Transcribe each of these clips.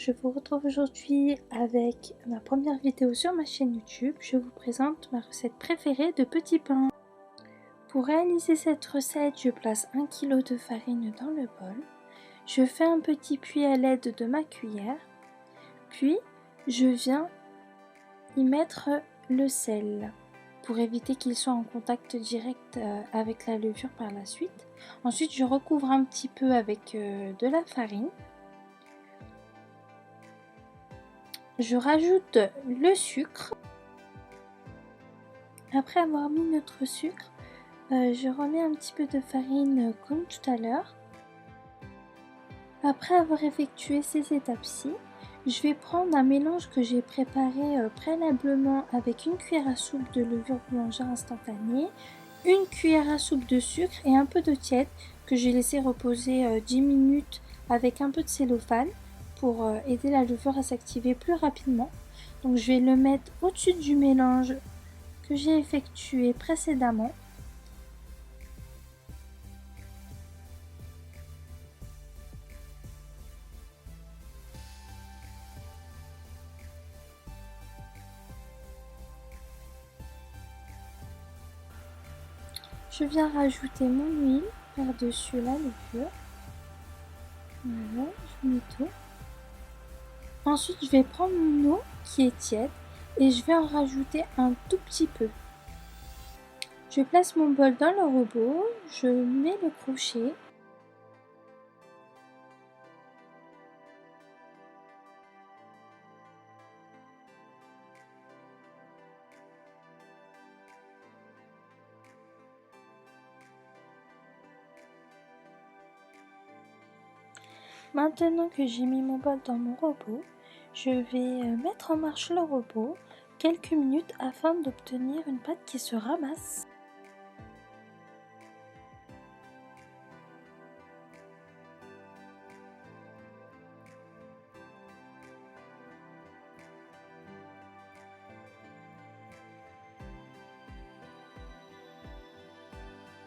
je vous retrouve aujourd'hui avec ma première vidéo sur ma chaîne YouTube. Je vous présente ma recette préférée de petits pains. Pour réaliser cette recette, je place 1 kg de farine dans le bol. Je fais un petit puits à l'aide de ma cuillère. Puis, je viens y mettre le sel pour éviter qu'il soit en contact direct avec la levure par la suite. Ensuite, je recouvre un petit peu avec de la farine. Je rajoute le sucre. Après avoir mis notre sucre, je remets un petit peu de farine comme tout à l'heure. Après avoir effectué ces étapes-ci, je vais prendre un mélange que j'ai préparé préalablement avec une cuillère à soupe de levure boulangère instantanée, une cuillère à soupe de sucre et un peu de tiède que j'ai laissé reposer 10 minutes avec un peu de cellophane pour aider la levure à s'activer plus rapidement. Donc je vais le mettre au-dessus du mélange que j'ai effectué précédemment. Je viens rajouter mon huile par-dessus la levure. Voilà, je mets tout. Ensuite, je vais prendre mon eau qui est tiède et je vais en rajouter un tout petit peu. Je place mon bol dans le robot, je mets le crochet. Maintenant que j'ai mis mon bol dans mon robot, je vais mettre en marche le robot quelques minutes afin d'obtenir une pâte qui se ramasse.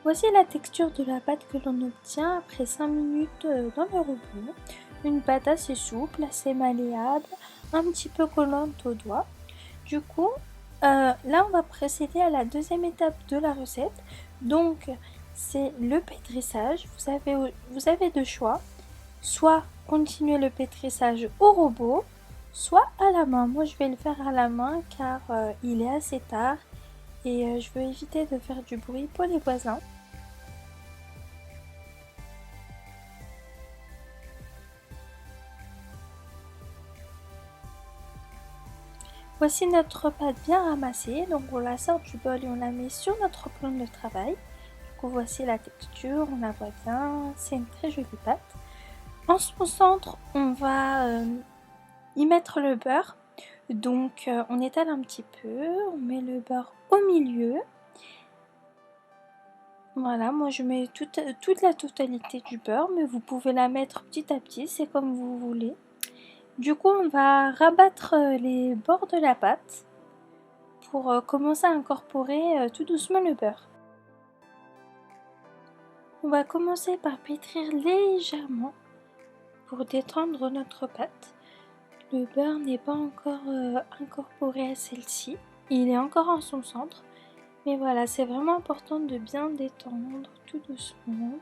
Voici la texture de la pâte que l'on obtient après 5 minutes dans le robot. Une pâte assez souple, assez malléable, un petit peu collante aux doigts. Du coup, là on va procéder à la deuxième étape de la recette. Donc c'est le pétrissage. Vous avez deux choix. Soit continuer le pétrissage au robot, soit à la main. Moi je vais le faire à la main car il est assez tard et je veux éviter de faire du bruit pour les voisins. Voici notre pâte bien ramassée, donc on la sort du bol et on la met sur notre plan de travail. Du coup voici la texture, on la voit bien, c'est une très jolie pâte. En son centre, on va y mettre le beurre. Donc on étale un petit peu, on met le beurre au milieu. Voilà, moi je mets toute la totalité du beurre, mais vous pouvez la mettre petit à petit, c'est comme vous voulez. Du coup, on va rabattre les bords de la pâte pour commencer à incorporer tout doucement le beurre. On va commencer par pétrir légèrement pour détendre notre pâte. Le beurre n'est pas encore incorporé à celle-ci, il est encore en son centre. Mais voilà, c'est vraiment important de bien détendre tout doucement.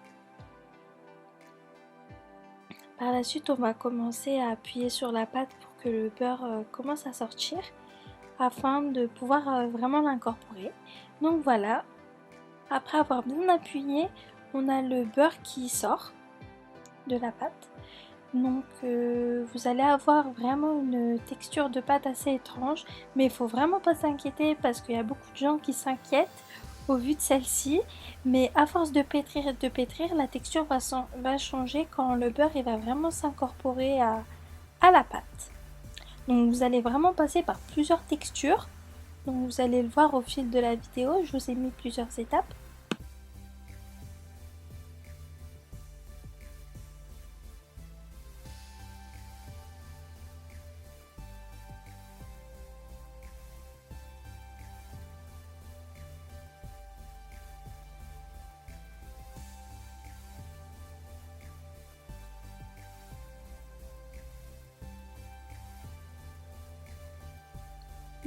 Par la suite, on va commencer à appuyer sur la pâte pour que le beurre commence à sortir afin de pouvoir vraiment l'incorporer. Donc voilà, après avoir bien appuyé, on a le beurre qui sort de la pâte. Donc vous allez avoir vraiment une texture de pâte assez étrange, mais il faut vraiment pas s'inquiéter parce qu'il y a beaucoup de gens qui s'inquiètent au vu de celle-ci, mais à force de pétrir et de pétrir, la texture va changer quand le beurre il va vraiment s'incorporer à la pâte. Donc vous allez vraiment passer par plusieurs textures, donc vous allez le voir au fil de la vidéo, je vous ai mis plusieurs étapes.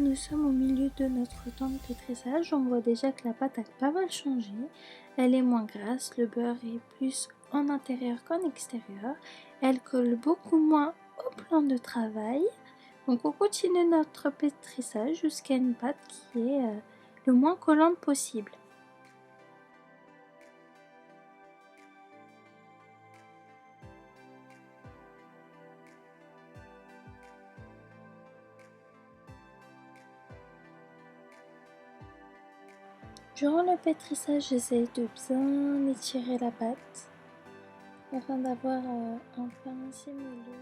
Nous sommes au milieu de notre temps de pétrissage. On voit déjà que la pâte a pas mal changé. Elle est moins grasse, le beurre est plus en intérieur qu'en extérieur. Elle colle beaucoup moins au plan de travail. Donc on continue notre pétrissage jusqu'à une pâte qui est le moins collante possible. Durant le pétrissage, j'essaie de bien étirer la pâte afin d'avoir un pain assez moelleux.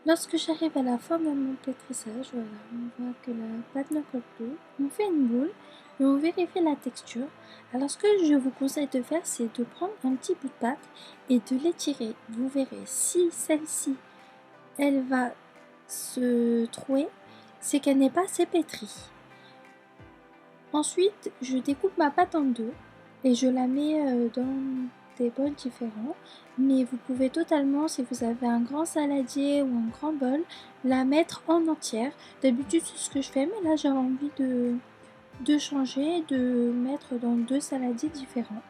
Lorsque j'arrive à la fin de mon pétrissage, voilà, on voit que la pâte ne colle plus. On fait une boule et on vérifie la texture. Alors ce que je vous conseille de faire, c'est de prendre un petit bout de pâte et de l'étirer. Vous verrez, si celle-ci, elle va se trouer, c'est qu'elle n'est pas assez pétrie. Ensuite, je découpe ma pâte en deux et je la mets dans des bols différents. Mais vous pouvez totalement, si vous avez un grand saladier ou un grand bol, la mettre en entière. D'habitude, c'est ce que je fais, mais là, j'ai envie de changer, de mettre dans deux saladiers différents.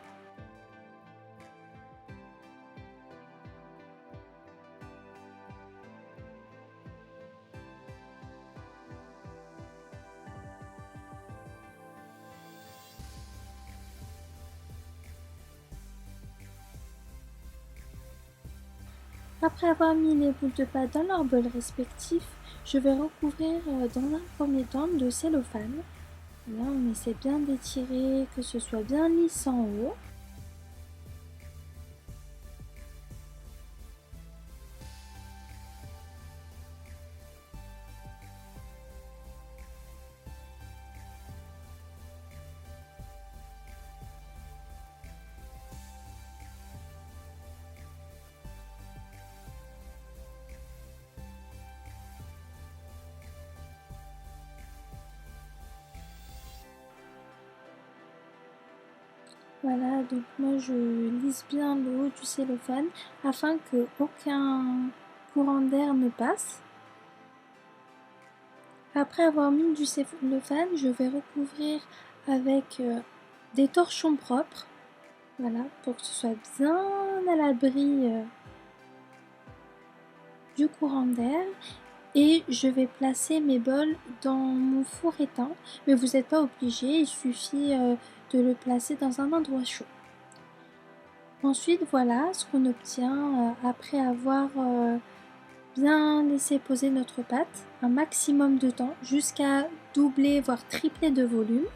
Après avoir mis les boules de pâte dans leurs bols respectifs, je vais recouvrir dans un premier temps de cellophane. Là, on essaie bien d'étirer, que ce soit bien lisse en haut. Voilà, donc moi je lisse bien le haut du cellophane afin que aucun courant d'air ne passe. Après avoir mis du cellophane, je vais recouvrir avec des torchons propres, voilà, pour que ce soit bien à l'abri du courant d'air. Et je vais placer mes bols dans mon four éteint, mais vous n'êtes pas obligé, il suffit de le placer dans un endroit chaud. Ensuite, voilà ce qu'on obtient après avoir bien laissé poser notre pâte un maximum de temps jusqu'à doubler voire tripler de volume.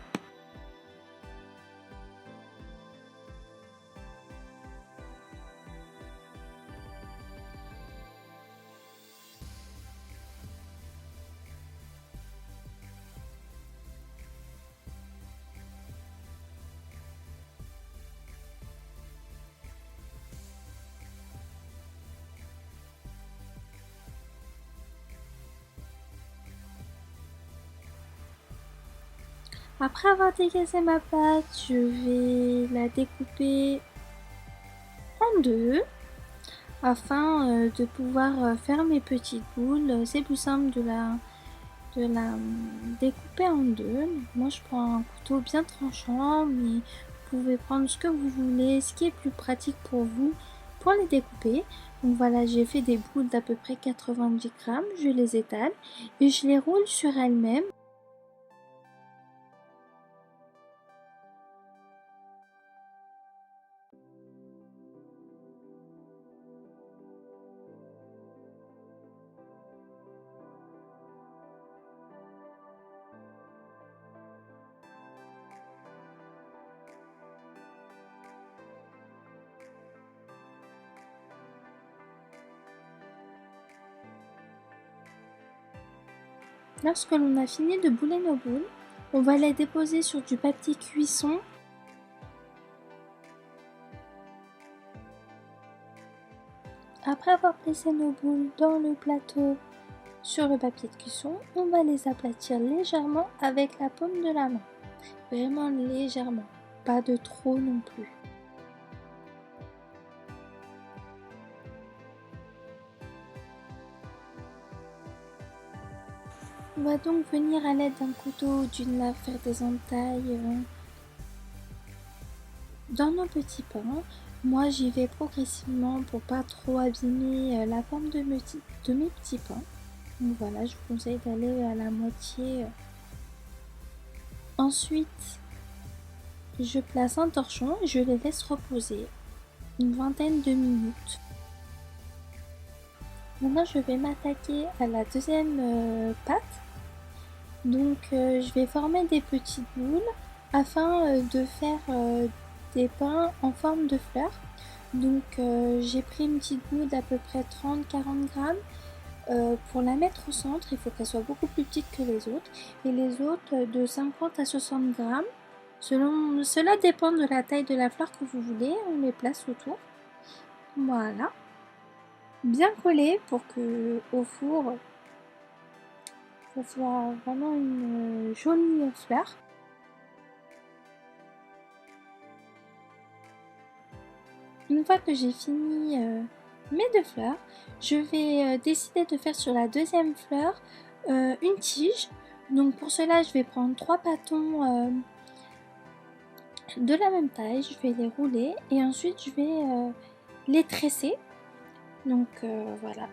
Après avoir dégazé ma pâte, je vais la découper en deux afin de pouvoir faire mes petites boules. C'est plus simple de la découper en deux. Donc moi je prends un couteau bien tranchant, mais vous pouvez prendre ce que vous voulez, ce qui est plus pratique pour vous pour les découper. Donc voilà, j'ai fait des boules d'à peu près 90 grammes, je les étale et je les roule sur elles-mêmes. Lorsque l'on a fini de bouler nos boules, on va les déposer sur du papier cuisson. Après avoir placé nos boules dans le plateau sur le papier de cuisson, on va les aplatir légèrement avec la paume de la main. Vraiment légèrement, pas de trop non plus. On va donc venir à l'aide d'un couteau ou d'une lame faire des entailles dans nos petits pains. Moi j'y vais progressivement pour pas trop abîmer la forme de mes petits pains. Donc voilà, je vous conseille d'aller à la moitié. Ensuite, je place un torchon et je les laisse reposer une vingtaine de minutes. Maintenant je vais m'attaquer à la deuxième pâte. Donc je vais former des petites boules afin de faire des pains en forme de fleurs. Donc j'ai pris une petite boule d'à peu près 30-40 grammes. Pour la mettre au centre, il faut qu'elle soit beaucoup plus petite que les autres. Et les autres de 50 à 60 grammes. Cela dépend de la taille de la fleur que vous voulez. On les place autour. Voilà. Bien collé pour que au four, ça soit vraiment une jolie fleur. Une fois que j'ai fini mes deux fleurs, je vais décider de faire sur la deuxième fleur une tige. Donc pour cela, je vais prendre 3 bâtons de la même taille, je vais les rouler et ensuite je vais les tresser. Donc voilà,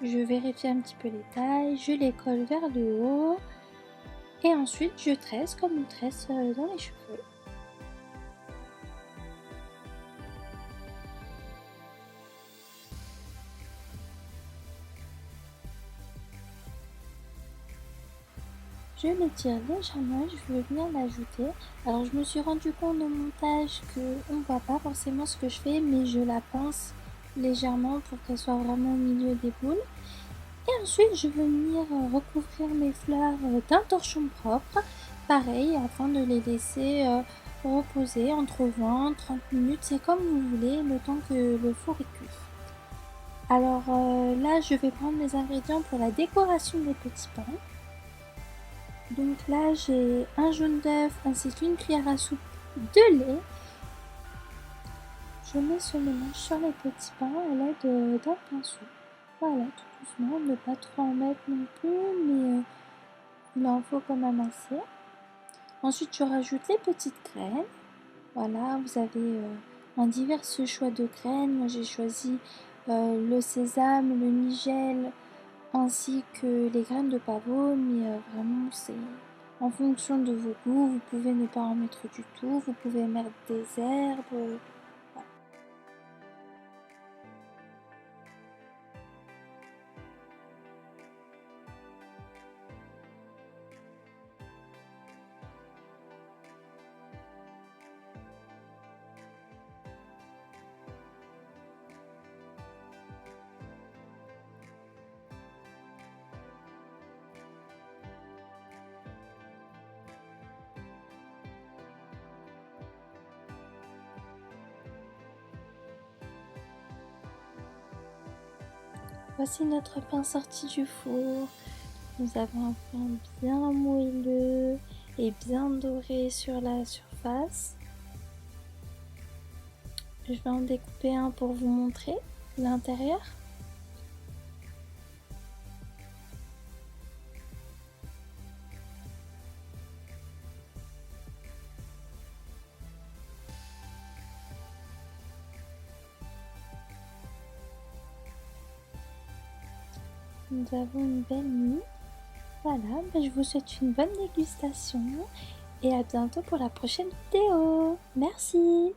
je vérifie un petit peu les tailles, je les colle vers le haut et ensuite je tresse comme on tresse dans les cheveux. Je l'étire légèrement, je vais venir l'ajouter. Alors je me suis rendu compte au montage qu'on ne voit pas forcément ce que je fais, mais je la pince légèrement pour qu'elle soit vraiment au milieu des boules. Et ensuite je vais venir recouvrir mes fleurs d'un torchon propre, pareil, afin de les laisser reposer entre 20 et 30 minutes, c'est comme vous voulez, le temps que le four est cuit. Alors là je vais prendre les ingrédients pour la décoration des petits pains. Donc là j'ai un jaune d'œuf ainsi qu'une cuillère à soupe de lait. Je mets ce mélange sur les petits pains à l'aide d'un pinceau. Voilà, tout doucement, ne pas trop en mettre non plus, mais il en faut quand même assez. Ensuite je rajoute les petites graines. Voilà, vous avez un divers choix de graines. Moi j'ai choisi le sésame, le nigel, ainsi que les graines de pavot, mais vraiment c'est en fonction de vos goûts. Vous pouvez ne pas en mettre du tout, vous pouvez mettre des herbes. Voilà. Voici notre pain sorti du four. Nous avons un pain bien moelleux et bien doré sur la surface. Je vais en découper un pour vous montrer l'intérieur. nous avons une belle nuit. Voilà, je vous souhaite une bonne dégustation et à bientôt pour la prochaine vidéo. Merci!